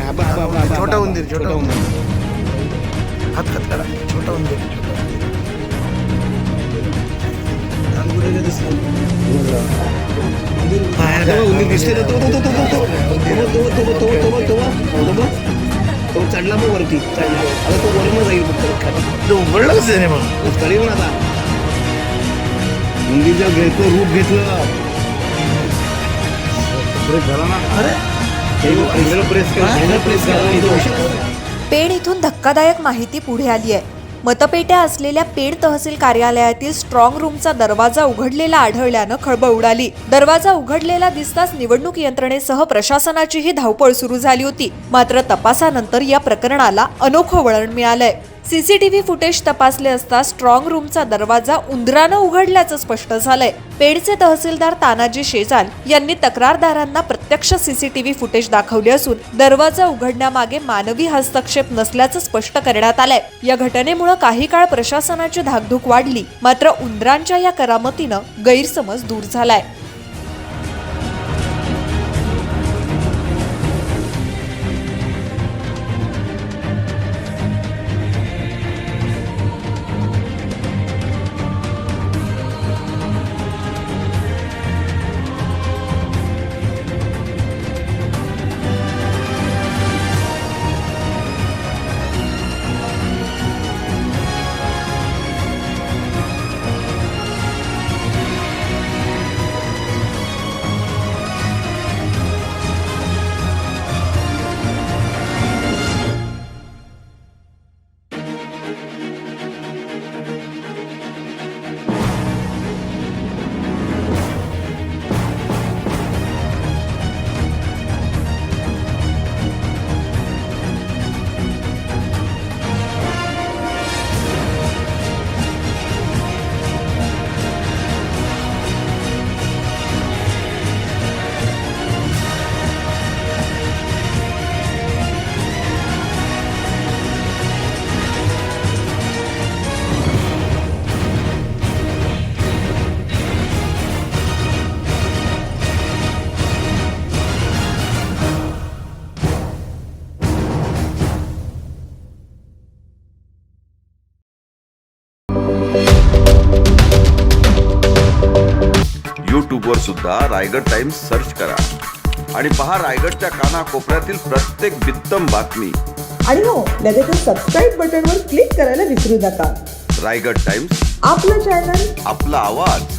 छोटा उंदीर, छोटा उंदीर. हात करा, छोटा उंदीर. उंदीर दिसते तो चढला मग वरती चढला. आता तो वरून जाईल फक्त उघडलं कसं नाही मग तरी पण आता उंदीरचं घेतलं रूप घेतलं. झाला ना. अरे प्रेस करा. पेण इथून धक्कादायक माहिती पुढे आली आहे. मतपेट्या असलेल्या पेण तहसील कार्यालयातील स्ट्रॉंग रूमचा दरवाजा उघडलेला आढळल्यानं खळबळ उडाली. दरवाजा उघडलेला दिसताच निवडणूक यंत्रणेसह प्रशासनाचीही धावपळ सुरू झाली होती. मात्र तपासानंतर या प्रकरणाला अनोखं वळण मिळालंय. सीसीटीव्ही फुटेज तपासले असता स्ट्रॉंग रूमचा दरवाजा उंदरानं उघडल्याचं स्पष्ट झालंय. पेणचे तहसीलदार तानाजी शेजाल यांनी तक्रारदारांना प्रत्यक्ष सीसीटीव्ही फुटेज दाखवले असून दरवाजा उघडण्यामागे मानवी हस्तक्षेप नसल्याचं स्पष्ट करण्यात आलंय. या घटनेमुळे काही काळ प्रशासनाची धाकधूक वाढली. मात्र उंदरांच्या या करामतीनं गैरसमज दूर झालाय. यूट्यूबवर सुद्धा रायगड टाइम्स सर्च करा आणि पहा रायगडच्या कानाकोपऱ्यातील प्रत्येक बित्तम बातमी. आणि हो, लगेच सबस्क्राईब बटनवर क्लिक करायला विसरू नका. रायगड टाइम्स, आपलं चॅनल, आपला आवाज.